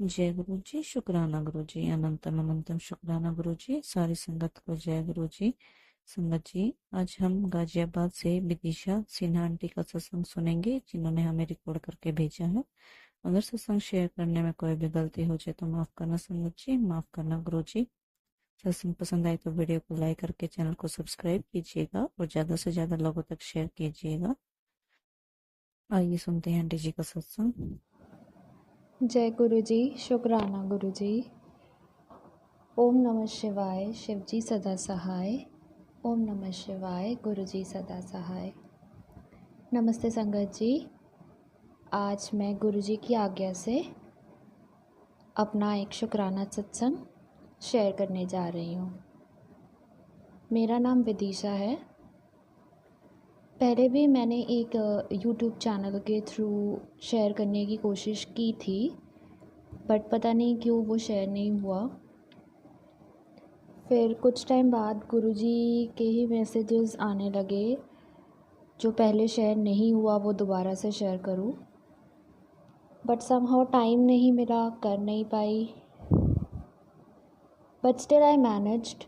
जय गुरु जी, शुक्राना गुरु जी, अनंतम अनंतम शुक्राना गुरु जी। सारी संगत को जय गुरु जी। संगत जी, आज हम गाजियाबाद से विदिशा सिन्हा आंटी का सत्संग सुनेंगे, जिन्होंने हमें रिकॉर्ड करके भेजा है। अगर सत्संग शेयर करने में कोई भी गलती हो जाए तो माफ करना संगत जी, माफ करना गुरु जी। सत्संग पसंद आए तो वीडियो को लाइक करके चैनल को सब्सक्राइब कीजिएगा और ज्यादा से ज्यादा लोगों तक शेयर कीजिएगा। आइए सुनते हैं आंटी जी का सत्संग। जय गुरु जी, शुक्राना गुरु जी। ओम नमः शिवाय, शिव जी सदा सहाय। ओम नमः शिवाय, गुरु जी सदा सहाय। नमस्ते संगत जी। आज मैं गुरु जी की आज्ञा से अपना एक शुक्राना सत्संग शेयर करने जा रही हूँ। मेरा नाम विदिशा है। पहले भी मैंने एक यूट्यूब चैनल के थ्रू शेयर करने की कोशिश की थी, बट पता नहीं क्यों वो शेयर नहीं हुआ। फिर कुछ टाइम बाद गुरुजी के ही मैसेजेस आने लगे, जो पहले शेयर नहीं हुआ वो दोबारा से शेयर करूं, बट समहाउ टाइम नहीं मिला, कर नहीं पाई। But still I managed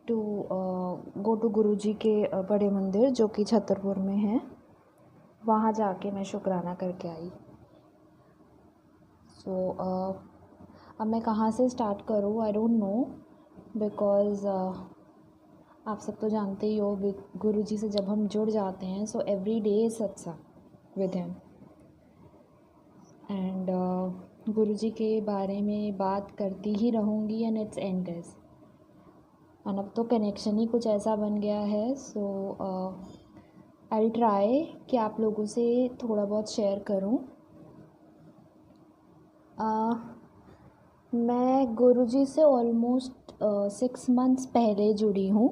to go to Guruji के बड़े मंदिर, जो कि छतरपुर में है। वहाँ जाके मैं शुक्राना करके आई। सो अब मैं कहाँ से स्टार्ट करूँ, आई डोंट नो, बिकॉज़ आप सब तो जानते ही हो, गुरु जी से जब हम जुड़ जाते हैं सो एवरी डे सत्संग विद हिम। एंड गुरु जी के बारे में बात करती ही रहूँगी एंड इट्स एंडलेस। एंड अब तो कनेक्शन ही कुछ ऐसा बन गया है। सो आई ट्राई कि आप लोगों से थोड़ा बहुत शेयर करूँ। मैं गुरु जी से ऑलमोस्ट 6 मंथ्स पहले जुड़ी हूँ।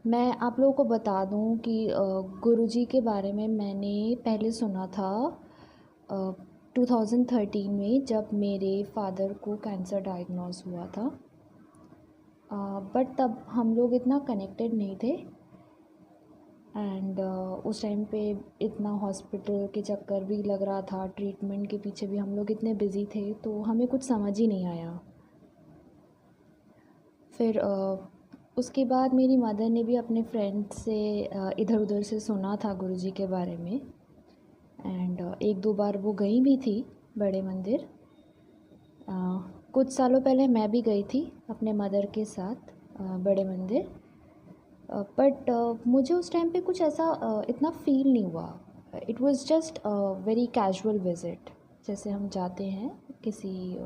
मैं आप लोगों को बता दूं कि गुरुजी के बारे में मैंने पहले सुना था 2013 में, जब मेरे फादर को कैंसर डायग्नोस हुआ था। बट तब हम लोग इतना कनेक्टेड नहीं थे। एंड उस टाइम पे इतना हॉस्पिटल के चक्कर भी लग रहा था, ट्रीटमेंट के पीछे भी हम लोग इतने बिज़ी थे, तो हमें कुछ समझ ही नहीं आया। फिर उसके बाद मेरी मदर ने भी अपने फ्रेंड से इधर उधर से सुना था गुरुजी के बारे में। एंड एक दो बार वो गई भी थी बड़े मंदिर। कुछ सालों पहले मैं भी गई थी अपने मदर के साथ बड़े मंदिर। बट मुझे उस टाइम पे कुछ ऐसा इतना फील नहीं हुआ। It was just very casual visit, जैसे हम जाते हैं किसी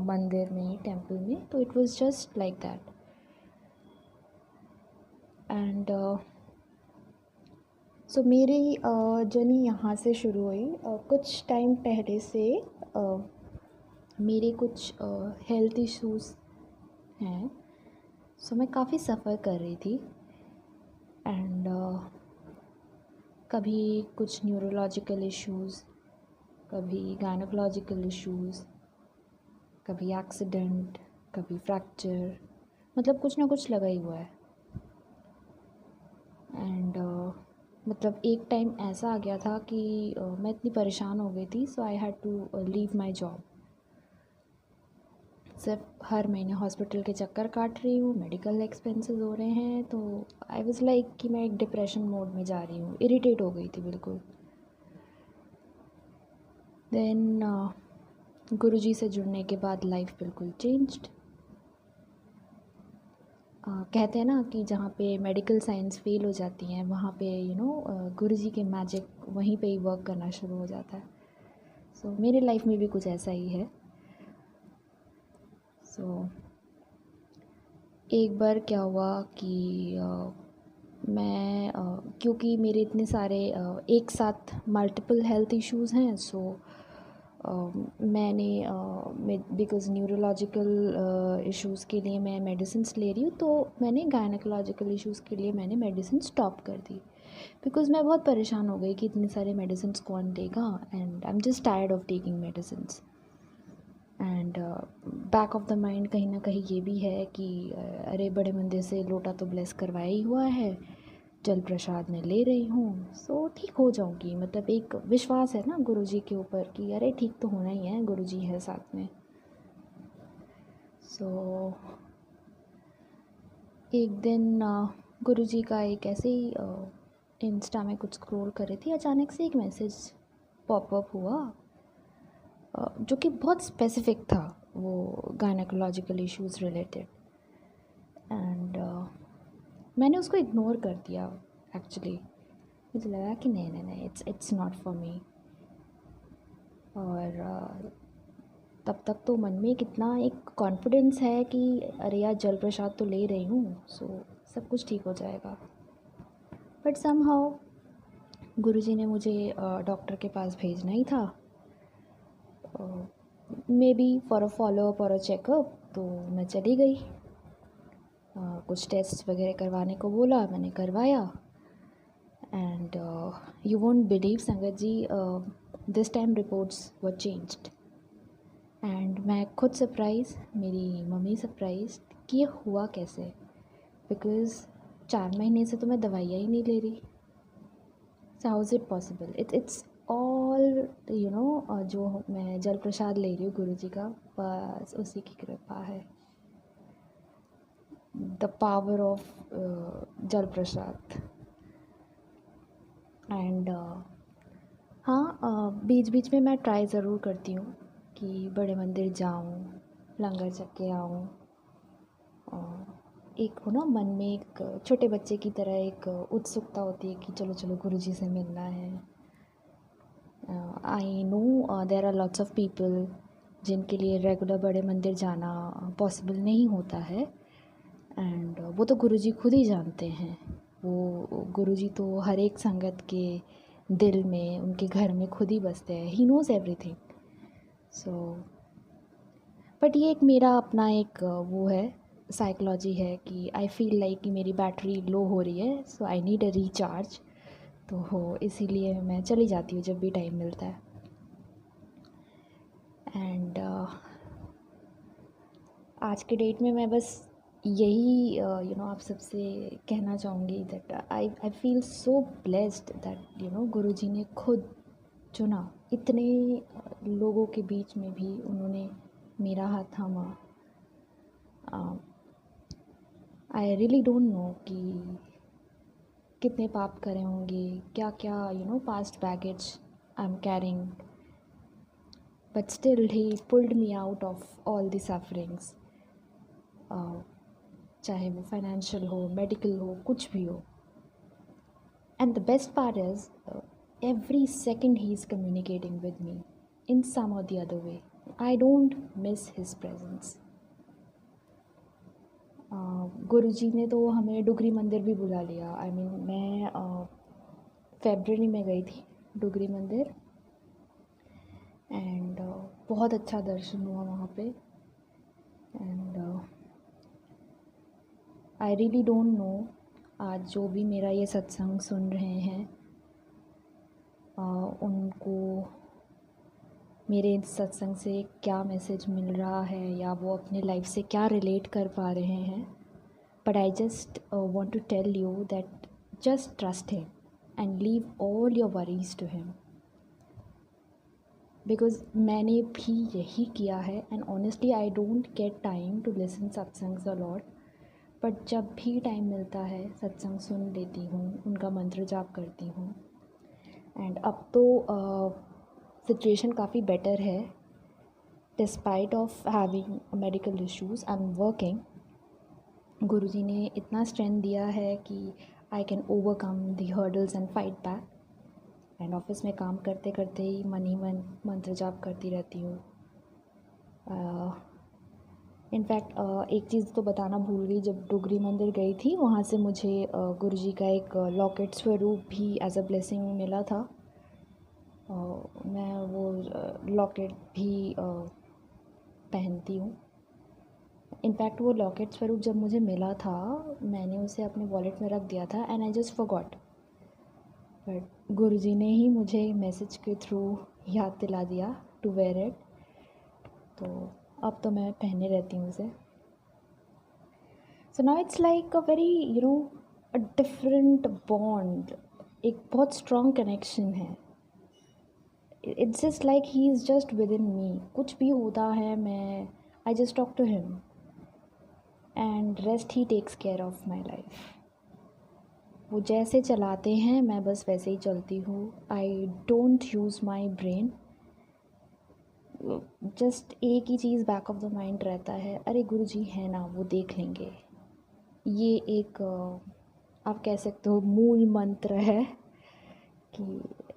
मंदिर में, टेंपल में, तो it was just like that. And so मेरी जर्नी यहाँ से शुरू हुई। कुछ टाइम पहले से मेरे कुछ हेल्थ इश्यूज़ हैं। सो मैं काफ़ी सफ़र कर रही थी। एंड कभी कुछ न्यूरोलॉजिकल इश्यूज़, कभी गायनोकोलॉजिकल इश्यूज़, कभी एक्सीडेंट, कभी फ्रैक्चर, मतलब कुछ ना कुछ लगा ही हुआ है। एंड मतलब एक टाइम ऐसा आ गया था कि मैं इतनी परेशान हो गई थी, so I had to leave my job. सिर्फ हर महीने हॉस्पिटल के चक्कर काट रही हूँ, मेडिकल एक्सपेंसेस हो रहे हैं, तो आई वाज लाइक कि मैं एक डिप्रेशन मोड में जा रही हूँ, इरिटेट हो गई थी बिल्कुल। देन गुरुजी से जुड़ने के बाद लाइफ बिल्कुल चेंज्ड। कहते हैं ना कि जहाँ पे मेडिकल साइंस फेल हो जाती हैं, वहाँ पे गुरुजी के मैजिक वहीं पे ही वर्क करना शुरू हो जाता है। सो मेरे लाइफ में भी कुछ ऐसा ही है। सो एक बार क्या हुआ कि मैं क्योंकि मेरे इतने सारे एक साथ मल्टीपल हेल्थ इश्यूज़ हैं, सो मैंने बिकॉज़ न्यूरोलॉजिकल इश्यूज़ के लिए मैं मेडिसिन्स ले रही हूँ, तो मैंने गायनोकोलॉजिकल इश्यूज़ के लिए मैंने मेडिसिन स्टॉप कर दी, बिकॉज़ मैं बहुत परेशान हो गई कि इतने सारे मेडिसिन्स कौन देगा, and I am just tired of taking medicines. And back of the mind कहीं ना कहीं ये भी है कि अरे बड़े मंदिर से लोटा तो ब्लेस करवाया ही हुआ है, जल प्रसाद मैं ले रही हूँ, सो ठीक हो जाऊँगी। मतलब एक विश्वास है ना गुरुजी के ऊपर कि अरे ठीक तो होना ही है, गुरुजी है साथ में। सो एक दिन गुरुजी का एक ऐसे ही इंस्टा में कुछ स्क्रॉल कर रही थी, अचानक से एक मैसेज पॉपअप हुआ जो कि बहुत स्पेसिफिक था, वो गायनेकोलॉजिकल इश्यूज़ रिलेटेड। एंड मैंने उसको इग्नोर कर दिया। एक्चुअली मुझे लगा कि नहीं नहीं नहीं, इट्स नॉट फॉर मी। और तब तक तो मन में कितना एक कॉन्फिडेंस है कि अरे यार जल प्रसाद तो ले रही हूँ, सो सब कुछ ठीक हो जाएगा। बट समहाउ गुरुजी ने मुझे डॉक्टर के पास भेजना ही था, may be for a follow up और अ चेकअप। तो मैं चली गई, कुछ टेस्ट वगैरह करवाने को बोला, मैंने करवाया। And you won't believe Sangat ji, this time reports were changed. And मैं खुद सरप्राइज़, मेरी मम्मी सरप्राइज कि ये हुआ कैसे, बिकॉज़ 4 महीने से तो मैं दवाइयाँ ही नहीं ले रही। So how is it possible? It's all you know, जो मैं जल प्रसाद ले रही हूँ गुरुजी का, बस उसी की कृपा है। द पावर ऑफ जल प्रसाद। एंड हाँ, बीच बीच में मैं ट्राई ज़रूर करती हूँ कि बड़े मंदिर जाऊँ, लंगर छक के आऊँ। एक हो ना मन में एक छोटे बच्चे की तरह एक उत्सुकता होती है कि चलो चलो गुरुजी से मिलना है। I know there are lots of people जिनके लिए रेगुलर बड़े मंदिर जाना पॉसिबल नहीं होता है। एंड वो तो गुरुजी खुद ही जानते हैं। वो गुरुजी तो हर एक संगत के दिल में, उनके घर में खुद ही बसते हैं। He knows everything. So but ये एक मेरा अपना एक वो है, साइकोलॉजी है कि आई फील लाइक कि मेरी बैटरी लो हो रही है, सो आई नीड अ रिचार्ज। तो हो इसीलिए मैं चली जाती हूँ जब भी टाइम मिलता है। एंड आज के डेट में मैं बस यही यू नो आप सबसे कहना चाहूँगी that I feel so blessed that you know Guruji ने खुद चुना। इतने लोगों के बीच में भी उन्होंने मेरा हाथ थामा। आई रियली डोंट नो कि कितने पाप करे होंगे, क्या क्या you know past baggage I am carrying, but still he pulled me out of all the sufferings. चाहे वो फाइनेंशियल हो, मेडिकल हो, कुछ भी हो। And the best part is every second he is communicating with me in some or the other way. I don't miss his presence. गुरुजी ने तो हमें डुगरी मंदिर भी बुला लिया। आई मीन मैं फेब्रुअरी में गई थी डुगरी मंदिर। एंड बहुत अच्छा दर्शन हुआ वहाँ पे। And I really don't know आज जो भी मेरा ये सत्संग सुन रहे हैं उनको मेरे इस सत्संग से क्या मैसेज मिल रहा है, या वो अपने लाइफ से क्या रिलेट कर पा रहे हैं। But I just want to tell you that just trust him and leave all your worries to him, because मैंने भी यही किया है। And honestly I don't get time to listen satsangs a lot, but जब भी टाइम मिलता है सत्संग सुन लेती हूँ, उनका मंत्र जाप करती हूँ। एंड अब तो सिचुएशन काफ़ी बेटर है, despite of having medical issues I am working. Guruji ने इतना स्ट्रेंथ दिया है कि I can overcome the hurdles and fight back. And office में काम करते करते ही मन मंत्र जाप करती रहती हूँ। इनफैक्ट एक चीज़ तो बताना भूल गई, जब डुगरी मंदिर गई थी वहाँ से मुझे गुरुजी का एक लॉकेट स्वरूप भी एज अ ब्लेसिंग मिला था। मैं वो लॉकेट भी पहनती हूँ। इनफैक्ट वो लॉकेट स्वरूप जब मुझे मिला था मैंने उसे अपने वॉलेट में रख दिया था and I just forgot. But Guruji ने ही मुझे मैसेज के थ्रू याद दिला दिया टू वेयर इट। तो अब तो मैं पहने रहती हूँ उसे। So now it's like a very you know a different bond, एक बहुत स्ट्रॉन्ग कनेक्शन है। It's just like he is just within me. कुछ भी होता है, मैं I just talk to him and rest he takes care of my life. वो जैसे चलाते हैं मैं बस वैसे ही चलती हूँ। I don't use my brain. Just एक ही चीज़ बैक ऑफ द माइंड रहता है, अरे गुरुजी है ना, वो देख लेंगे। ये एक आप कह सकते हो मूल मंत्र है कि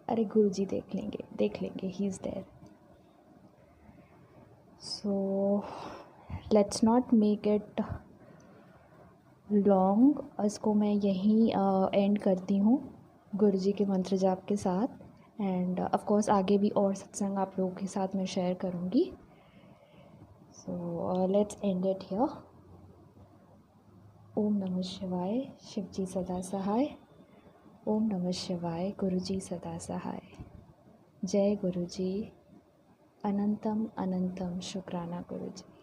अरे गुरुजी देख लेंगे, he is there. So let's not make it long. इसको मैं यहीं एंड करती हूँ गुरुजी के मंत्र जाप के साथ। एंड ऑफ कोर्स आगे भी और सत्संग आप लोगों के साथ मैं शेयर करूँगी। So let's end it here. Om नमः शिवाय, शिवजी सदा सहाय। ओम नमः शिवाय, गुरुजी सदा सहाय। जय गुरुजी। अनंतम अनंतम शुक्राना गुरुजी।